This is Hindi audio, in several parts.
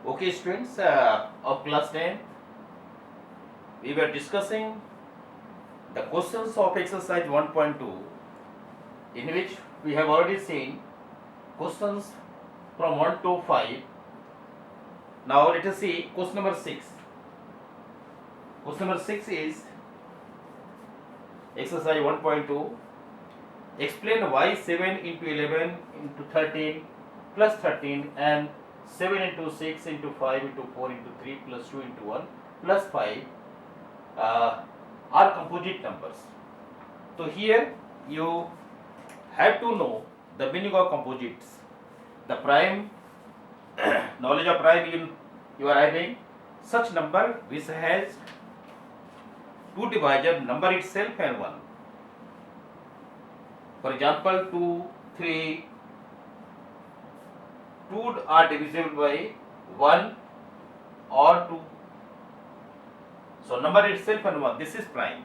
Okay, students of class 10, we were discussing the questions of exercise 1.2, in which we have already seen questions from 1 to 5. Now let us see question number 6. Question number 6 is exercise 1.2. Explain why 7 into 11 into 13 plus 13 and 7 into 6 into 5 into 4 into 3 plus 2 into 1 plus 5 are composite numbers. So here you have to know the meaning of composites. The prime knowledge of prime you are having such number which has two divisor, number itself and 1. For example, 2, 3, 2 are divisible by 1 or 2. So number itself and 1, this is prime.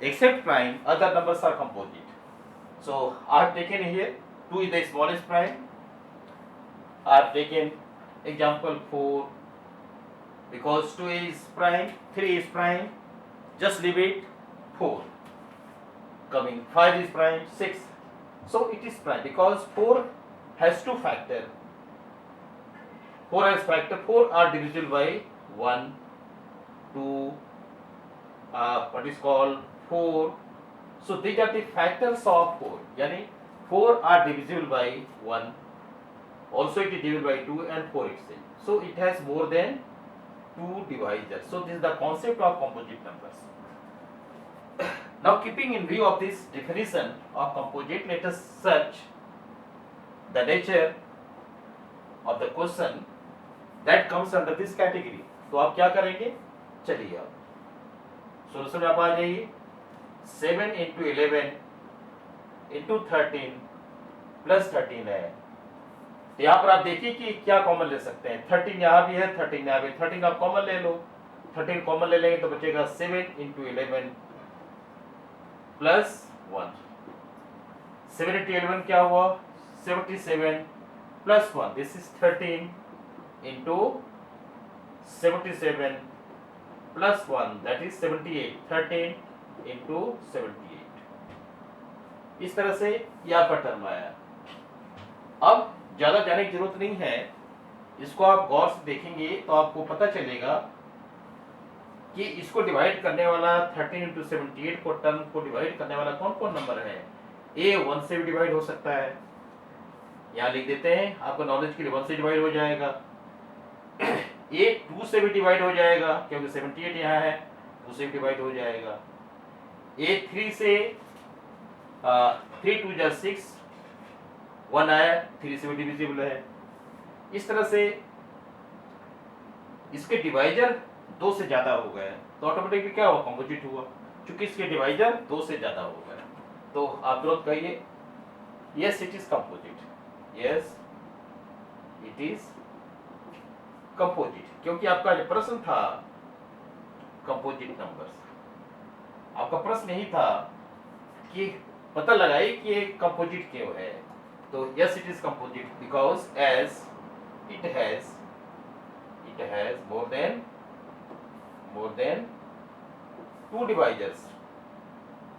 Except prime, other numbers are composite. So I have taken here 2 is the smallest prime. I have taken example 4 because 2 is prime, 3 is prime, just leave it 4. Coming 5 is prime, 6. So it is prime because 4 has 2 factor. 4 has factor, 4 are divisible by 1, 2, what is called 4. So these are the factors of 4. Yani 4 are divisible by 1. Also it is divisible by 2 and 4 itself. So it has more than 2 divisors. So this is the concept of composite numbers. Now keeping in view of this definition of composite, let us search the nature of the question that comes under this category. तो आप क्या करेंगे, चलिए आप सोल्यूशन में आप आ जाइए. 7 into 11 into 13 प्लस 13 है. तो यहाँ पर आप देखिए कि क्या कॉमन ले सकते हैं. 13 यहाँ भी है, 13 यहाँ भी. 13 आप कॉमन ले लो. 13 कॉमन ले लेंगे तो बचेगा 7 into 11 प्लस 1. 7 into 11 क्या हुआ, 77 plus 1. This is 13 into 77 plus 1, that is 78. 13 into 78. इस तरह से यहाँ पर टर्म आया. अब ज्यादा जाने की जरूरत नहीं है, इसको आप गौर से देखेंगे तो आपको पता चलेगा कि इसको डिवाइड करने वाला 13 into 78 को टर्म को डिवाइड करने वाला कौन कौन नंबर है. ए 1 से भी डिवाइड हो सकता है, यहाँ लिख देते हैं आपको नॉलेज के लिए. 1 से डिवाइड हो जाएगा. ए 2 से भी डिवाइड हो जाएगा क्योंकि 78 यहाँ है, 2 से भी डिवाइड हो जाएगा. ए 3 से 3 2 जा 6, 1 आया, 3 से भी डिविजिबल है. इस तरह से इसके डिवाइजर 2 से ज्यादा हो गए तो ऑटोमेटिकली क्या हुआ, कंपोजिट हुआ. क्योंकि इसके डिवाइजर 2 से ज्यादा हो गए तो आप तुरंत कहिए yes it is composite. Yes it is composite. क्योंकि आपका जो प्रश्न था कंपोजिट नंबर्स, आपका प्रश्न यही था कि पता लगाइए कि ये कंपोजिट क्यों है. तो yes it is composite because as it has more than 2 divisors.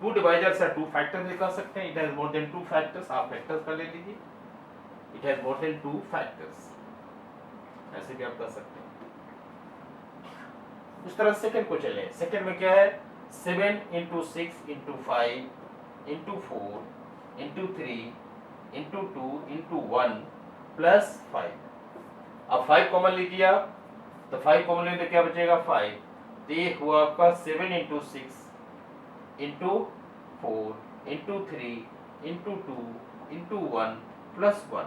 2 divisors are 2 factors लिखा सकते हैं. It has more than 2 factors. आप factors का ले लीजिए. It has more than 2 factors. ऐसे भी आप कर सकते हैं. उस तरह सेकंड को चले. सेकंड में क्या है, 7 into 6 into 5 into 4 into 3 into 2 into 1 plus 5. अब 5 कॉमन लीजिए आप, तो 5 कॉमन लेंगे तो क्या बचेगा 5. तो ये हुआ आपका 7 into 6 into 4 into 3 into 2 into 1 plus 1.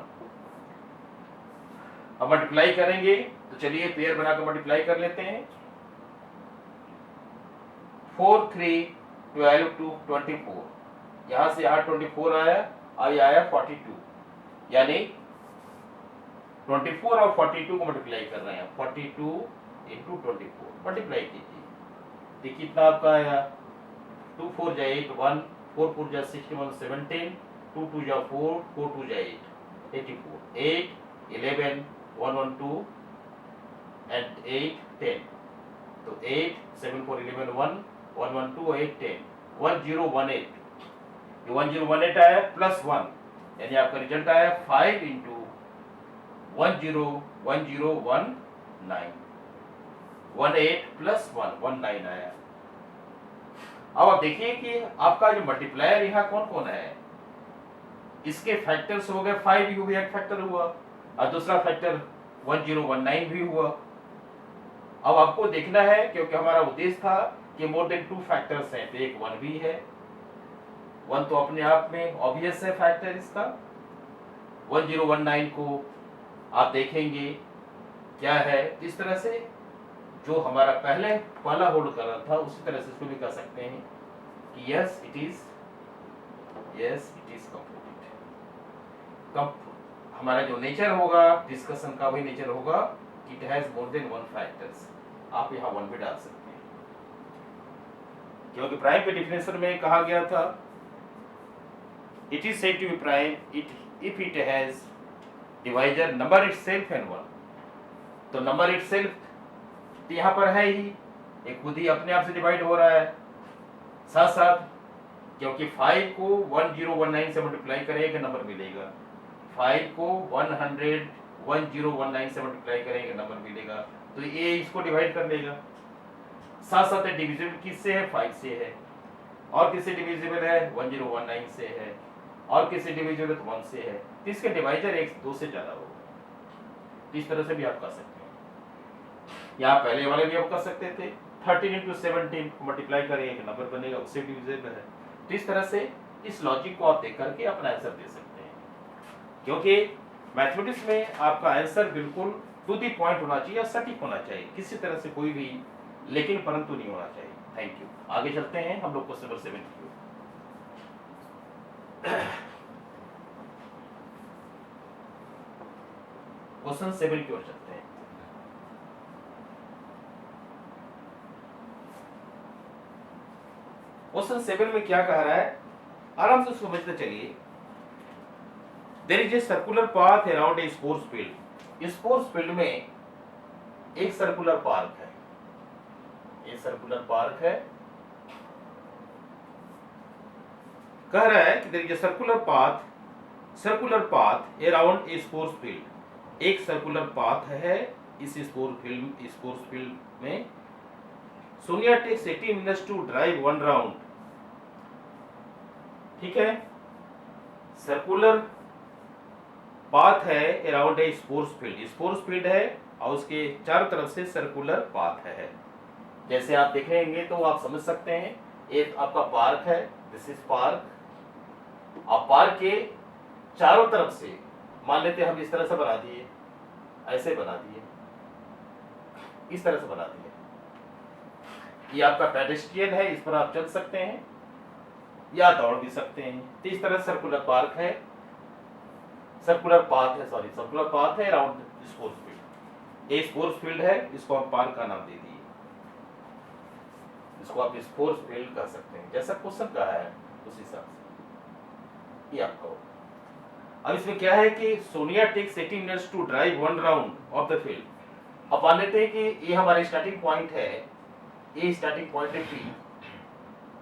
अब मल्टीप्लाई करेंगे तो चलिए पेयर बनाकर मल्टीप्लाई कर लेते हैं. 4 3 12 2 24. यहां से यहाँ 24 आया और ये आया 42. यानी 24 और 42 को मल्टीप्लाई कर रहे हैं. 42 into 24 मल्टीप्लाई कीजिए. देखिए कितना आपका आया, 2 4 जा 8, 1 4 4 जा 61 17, 2 2 जा 4 4 2 जा 8 84. 8 11 1 1 2 एंड 8 10, तो 8 7 4 11 1 1 1 2 8 10 1018, ये 1018 आया प्लस 1, यानी आपका रिजल्ट आया 5 इंटू 101019, 18 प्लस 1 19 आया। अब आप देखिए कि आपका जो मल्टीप्लायर यहाँ कौन कौन है, इसके फैक्टर्स हो गए 5 भी हो गया, एक फैक्टर हुआ, और दूसरा फैक्टर 1019 भी हुआ। अब आपको देखना है, क्योंकि हमारा उद्देश्य था कि मोर देन 2 फैक्टर्स हैं, तो एक 1 भी है, 1 तो अपने आप में ऑब्वियस है फैक्टर इसका। 1019 को आप देखेंगे क्या है, इस तरह से जो हमारा पहला होल्ड कर रहा था उसी तरह से इसको भी कर सकते हैं कि यस इट इज कंप्लीट। हमारा जो नेचर होगा डिस्कशन का वही नेचर होगा, it has more than 1 factors. आप यहाँ 1 भी डाल सकते हैं, क्योंकि प्राइम के डिफिनेशन में कहा गया था it is said to be prime if it has divisor number itself and 1। तो नंबर इटसेल्फ यहाँ पर है ही, एक खुद ही अपने आप से डिवाइड हो रहा है, साथ साथ क्योंकि 5 को 1019 से मल्टीप्लाई करेंगे नंबर मिलेगा, 5 को 1019 से मल्टीप्लाई करेंगे नंबर मिलेगा, तो ये इसको डिवाइड कर लेगा। साथ साथ डिविजिबल किससे है, 5 से है, और किससे डिविजिबल है, 1019 से है, और किससे डिविजिबल 1 से है, तो इसके डिवाइजर 1 2 से ज्यादा होगा। इस तरह से भी आप कर सकते हैं, यहाँ पहले वाले भी आप कर सकते थे, 13 इंटू 17 मल्टीप्लाई करेंगे एक नंबर बनेगा, उससे डिविजिबल है। तो इस तरह से इस लॉजिक को आप देख करके अपना आंसर दे सकते हैं, क्योंकि मैथमेटिक्स में आपका आंसर बिल्कुल टू द पॉइंट होना चाहिए, सटीक होना चाहिए, किसी तरह से कोई भी लेकिन परंतु नहीं होना चाहिए। Thank you. आगे चलते हैं हम लोग क्वेश्चन नंबर 7 की ओर। क्वेश्चन 7 की ओर चलते हैं। क्वेश्चन 7 में क्या कह रहा है, आराम से समझते चलिए। There is a circular path around a sports field. Sports field में एक सर्कुलर पार्क है, ये सर्कुलर पार्क है। कह रहा है कि there is a circular path around a sports field. एक सर्कुलर पाथ है इस स्पोर्ट्स फील्ड में। Sonia takes 80 minutes to drive 1 round. ठीक है, सर्कुलर पाथ है अराउंड ए स्पोर्ट्स फील्ड है और उसके चारों तरफ से सर्कुलर पाथ है। जैसे आप देखेंगे तो आप समझ सकते हैं, एक आपका पार्क है, दिस इज पार्क। आप पार्क के चारों तरफ से मान लेते हम इस तरह से बना दिए, ऐसे बना दिए, इस तरह से बना दिए। ये आपका पेडेस्ट्रियन है, इस पर आप चल सकते हैं या दौड़ भी सकते हैं। तो इस तरह सर्कुलर पाथ है अराउंड स्पोर्ट्स फील्ड। ये स्पोर्ट्स फील्ड है, इसको आप पार्क का नाम दे दिए, इसको आप स्पोर्ट्स फील्ड कह सकते हैं, जैसा क्वेश्चन का है उस हिसाब से ये आपका। अब इसमें क्या है कि Sonia takes 80 minutes to drive 1 round of the field. अब मान लेते हैं कि ये हमारा स्टार्टिंग पॉइंट है, ये स्टार्टिंग पॉइंट है P,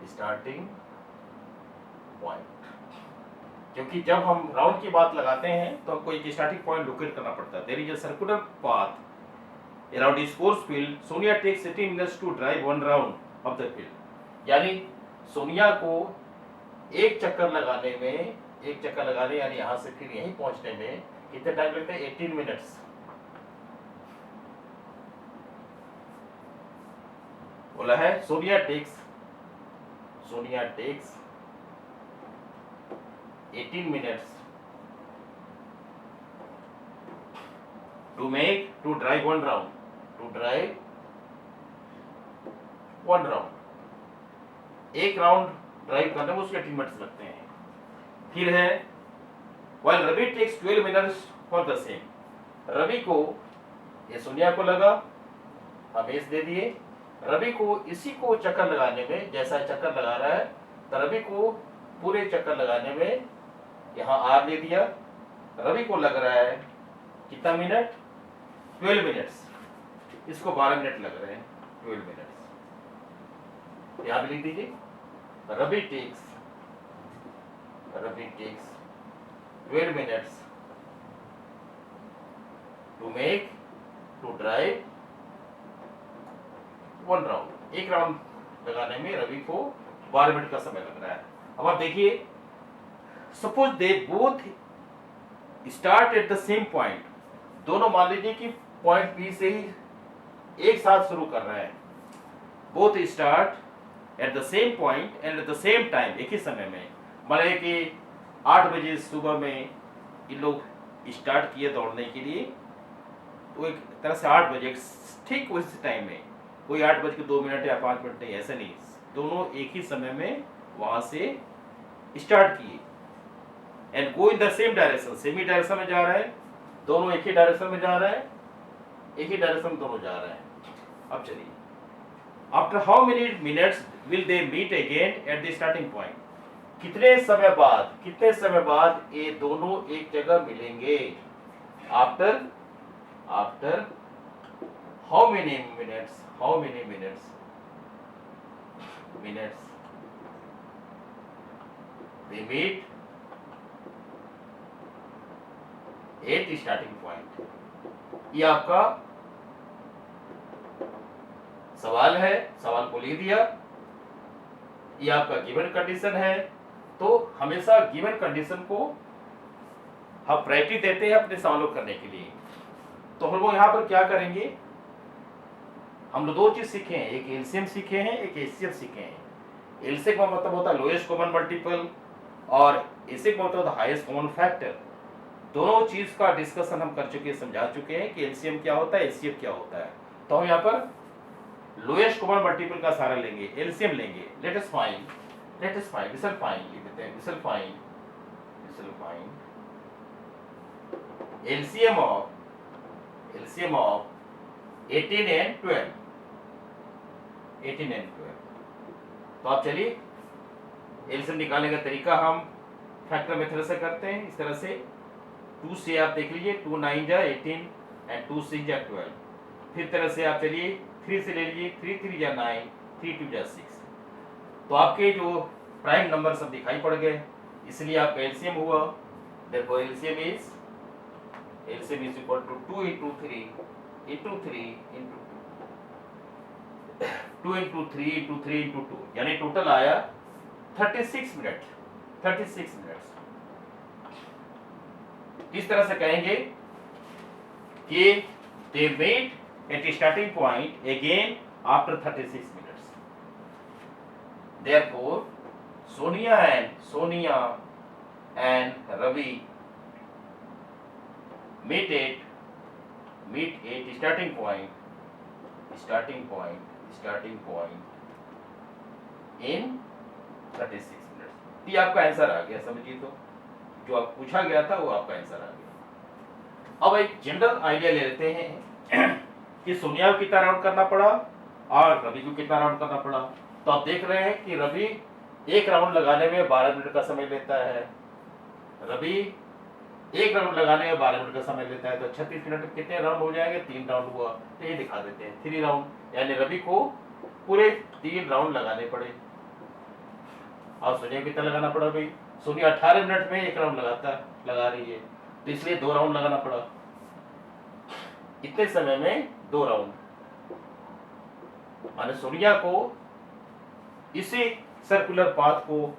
स्टार्टिंग पॉइंट। क्योंकि जब हम राउंड की बात लगाते हैं तो हमको एक स्टार्टिंग पॉइंट लोकेट करना पड़ता है। There is a circular path around sports field. Sonia takes 80 minutes to drive 1 round of the field. यानी सोनिया को एक चक्कर लगाने यानी यहां से फिर यहीं पहुंचने में कितने टाइम लगते हैं, 18 मिनट्स। बोला है Sonia takes 18 minutes to drive one round. एक राउंड ड्राइव करने में उसके 18 मिनट्स लगते हैं। फिर है while Ravi takes 12 minutes for the same. Ravi को, ये सोनिया को लगा, हम एस दे दिए, रवि को इसी को चक्कर लगाने में, जैसा चक्कर लगा रहा है तो रवि को पूरे चक्कर लगाने में यहाँ आर ले दिया, रवि को लग रहा है कितना मिनट, 12 मिनट्स। इसको 12 मिनट लग रहे हैं, 12 मिनट्स। यहाँ भी लिख दीजिए, Ravi takes 12 minutes to drive 1 round. एक राउंड लगाने में रवि को 12 मिनट का समय लग रहा है। अब आप देखिए, suppose they both start at the same point, दोनों मान लीजिए कि पॉइंट बी से ही एक साथ शुरू कर रहे हैं, both start at the same point and at the same time, एक ही समय में। मान लीजिए कि 8 बजे सुबह में इन लोग स्टार्ट किए दौड़ने के लिए, तो एक तरह से 8 बजे ठीक उसी टाइम में, कोई 8:02 या 5 मिनट नहीं, ऐसा नहीं, दोनों एक ही समय में वहां से स्टार्ट किए and go in the same direction, same he direction में जा रहे हैं, दोनों एक ही डायरेक्शन में जा रहे हैं, एक ही डायरेक्शन में दोनों जा रहे हैं। अब चलिए, after how many minutes will they meet again at the starting point, कितने समय बाद ये दोनों एक जगह मिलेंगे। After how many minutes they meet at starting point. ये आपका सवाल है, सवाल को लिख दिया। ये आपका गिवन कंडीशन है, तो हमेशा गिवन कंडीशन को हम प्रायोरिटी देते हैं अपने सवालों करने के लिए। तो हम लोग यहाँ पर क्या करेंगे, हम लोग 2 चीज सीखे हैं, एक एलसीएम सीखे हैं, एक एचसीएफ सीखे हैं। एलसीएम का मतलब होता है लोएस्ट कॉमन मल्टीपल और एचसीएफ का मतलब होता है हाईएस्ट कॉमन फैक्टर। दोनों चीज का डिस्कशन हम कर चुके हैं, समझा चुके हैं कि एलसीएम क्या होता है, एचसीएफ क्या होता है। तो हम यहाँ पर लोएस्ट कॉमन मल्टीपल का सहारा लेंगे, एलसीएम लेंगे। लेट अस फाइंड लिख देते हैं, एलसीएम ऑफ 18 and 12। तो आप चलिए, एलसीएम निकालने का तरीका हम फैक्टर मेथड से करते हैं। इस तरह से 2 से आप देख लीजिए, 2 9 जा 18 एंड 2 6 जा 12। फिर तरह से आप चलिए 3 से ले लीजिए, 3 3 जा 9, 3 2 जा 6। तो आपके जो प्राइम नंबर सब दिखाई पड़ गए, इसलिए आपका एलसीएम हुआ। देखो LCM is equal to 2 into 3 into 3 into 2 into 3 into 3 into 2, यानी टोटल आया 36 मिनट। इस तरह से कहेंगे कि they meet at starting point again after 36 minutes. Therefore, Sonia and Ravi meet at starting point in 36 minutes. ये आपका आंसर आ गया, समझिए। तो जो आप पूछा गया था वो आपका आंसर आ गया। अब एक जनरल आइडिया ले लेते हैं कि सोनिया को कितना राउंड करना पड़ा और रवि को कितना राउंड करना पड़ा। तो आप देख रहे हैं कि रवि एक राउंड लगाने में 12 मिनट का समय लेता है, रवि एक राउंड लगाने में 12 मिनट का समय लेता है। तो 36 मिनट में कितने राउंड हो जाएंगे, 3 राउंड हुआ। तो ये दिखा देते हैं 3 राउंड, यानी रवि को पूरे 3 राउंड लगाने पड़े। और सोनिया कितना लगाना पड़ा भाई, सोनिया 18 मिनट में एक राउंड लगा रही है, तो इसलिए 2 राउंड लगाना पड़ा। इतने समय में 2 राउंड, माने सोनिया को इसी सर्कुलर पाथ को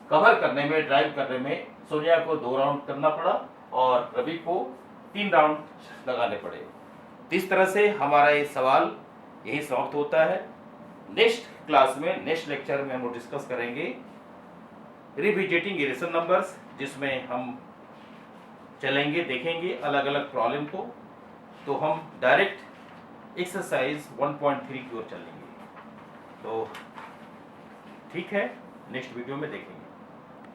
कवर करने में, ड्राइव करने में सोनिया को 2 राउंड करना पड़ा और रवि को 3 राउंड लगाने पड़े। इस तरह से हमारा ये सवाल यही समाप्त होता है। नेक्स्ट क्लास में, नेक्स्ट लेक्चर में हम डिस्कस करेंगे रिविजिटिंग इरेशनल नंबर्स, जिसमें हम चलेंगे, देखेंगे अलग अलग प्रॉब्लम को। तो हम डायरेक्ट एक्सरसाइज 1.3 की ओर चलेंगे। तो ठीक है, नेक्स्ट वीडियो में देखेंगे।